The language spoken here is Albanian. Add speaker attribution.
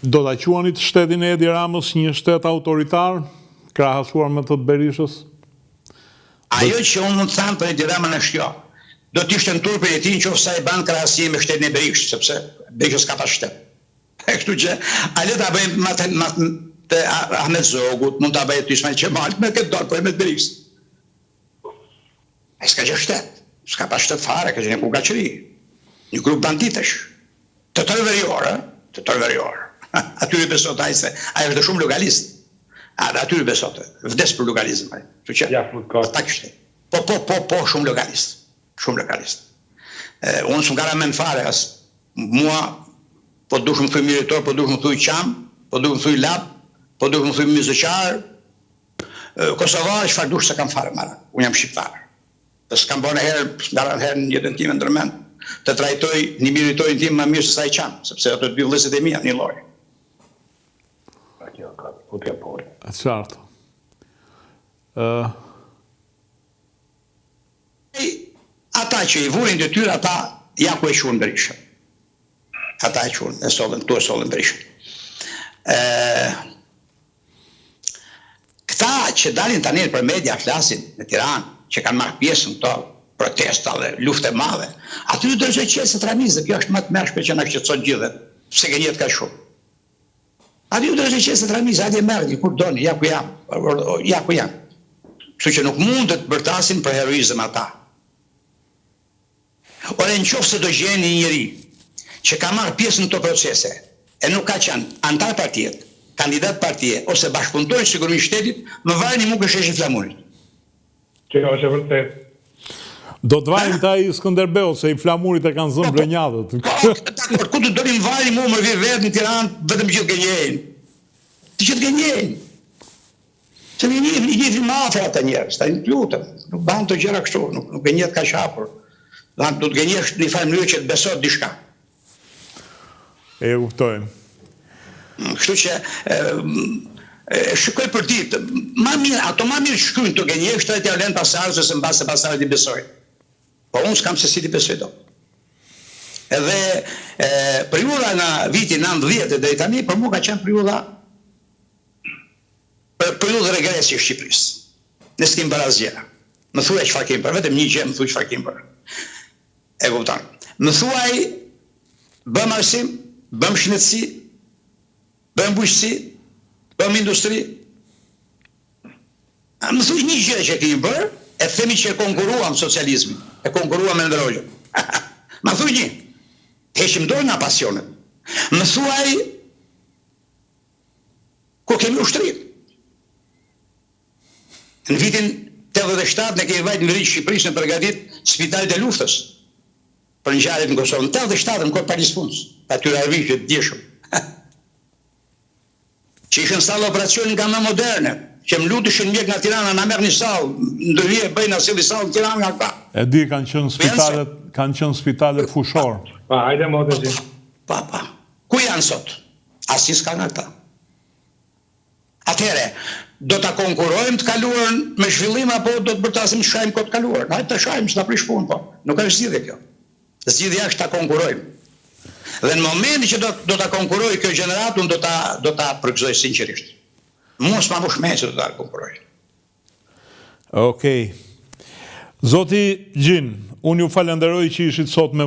Speaker 1: Do ta quanit shtetin e Edi Ramës një shtet autoritar, krahasuar me të Berishës?
Speaker 2: Ajo që unë mund të thamë për Edi Ramën është kjo. Do t'ishte në turpin e tij nëse ai ban krahasim me shtetin e Berishës, sepse Berishës ka pas shtet. Kështu që a le ta bëjmë te Ahmet Zogut, mund ta bëjë Ismail Qemalit me këtë dorë për me Berishës. Ai s'ka gjë shtet. S'ka pas shtet fare, ka gjë një kugaçëri. Një grup banditesh. Të tërë verior. Atyre besot ai se ai është shumë legalist. Atyre besot. Vdes për legalizëm ai. Kështu që ata kështu. Po shumë legalist. Shumë legalist. Unë s'm gara mend fare as mua po duhet më thuj miritor, po duhet më thuj qam, po duhet më thuj lap, po duhet më thuj muzikar. Kosovar çfarë duhet se kam fare marrë. Unë jam shqiptar. S'kam bërë herë në jetën time ndërmend të trajtoj një miritojnë tim më mirë se sa i qam, sepse ato dy vëllezërit e mia një lloj.
Speaker 1: Qartë.
Speaker 2: Ata që i vurin detyrë, ata ja ku e quhen Berishën. Ata e quhen, e sollën Berishën. Këta që dalin tani për media flasin në Tiranë, që kanë marrë pjesë në këto protesta dhe lufte madhe, aty do të qesë të ramizë, kjo është më të mërshme që na shqetëson gjithë, pse gënjet ka shumë. Aty do të qesë të ramizë, hajde merrni kur doni, ja ku jam. Kështu që nuk mund të bërtasin për heroizëm ata. Ore nëse do gjeni një njeri që ka marrë pjesë në këto procese, e nuk ka qenë antar partie, kandidat partie, ose bashkëpunëtor i sigurisë shtetit, më vajni mu kësheshi flamurit.
Speaker 3: Që është e vërtet.
Speaker 1: Do të vajnë ta i Skënderbeu, se i flamurit e kanë zënë blenjadët.
Speaker 2: Dakor, ku të dorim vajni mu më vetë në Tiranë, vetëm gjithë gënjejnë. Të gjithë gënjejnë. Se i njëfin mafja ata njerëz, ta i lutem, nuk banë të gjëra kështu, nuk gënjet ka shapur. Do të gënjesh në një farë mënyrë që të besot diçka.
Speaker 1: E kuptojmë.
Speaker 2: Kështu që shikoj për ditë, ato ma mirë shkruajnë të gënjesh, të t'ja lënë pasardhës se mbase pasardhët i besojnë. Po unë s'kam se si t'i besoj do. Edhe periudha nga viti 90 deri tani, për mua ka qenë periudha regresi i Shqipërisë. Ne s'kem bërë asgjë. Më thuaj çfarë kemi bërë, vetëm një gjë më thuaj çfarë kemi bërë. E kupton. Më thuaj bëm arsim, bëm shëndetësi, bëm bujqësi, bëm industri. Më thuaj një gjë që kemi bërë, e themi që e konkuruam socializmin, e konkuruam me ndërrogjën. Më thuaj një, heqim dorë nga pasionet. Më thuaj ku kemi ushtrit. Në vitin 87 ne kemi vajtë në rritë Shqipërisë në përgatit spitalit e luftës për ngjarjet në Kosovë. Në 87 në kohë Parispunës, atyre armiqve të djeshëm. Që ishin sallë operacionin nga më moderne, që më lutëshin mjek nga Tirana, na merr një sallë, ndërhije bëjnë asilli sallë në Tiranë nga këta.
Speaker 1: E di, kanë qenë spitalet fushor.
Speaker 3: Pa, hajde më të gjithë.
Speaker 2: Pa. Ku janë sot? Asnjë s'ka nga këta. Atëhere, do ta konkurrojmë të kaluarën me zhvillim apo do të bërtasim shajmë kot kaluar? Hajde të shajmë, s'na prish punë, po. Nuk është zgjidhje kjo. Zgjidhja është ta konkurrojmë. Dhe në momentin që do ta konkurroj kjo gjeneratun, do ta përgëzoj sinqerisht. Mos ma vush me që do ta konkurroj.
Speaker 1: Okej. Zoti Gjin, unë ju falenderoj që ishit sot me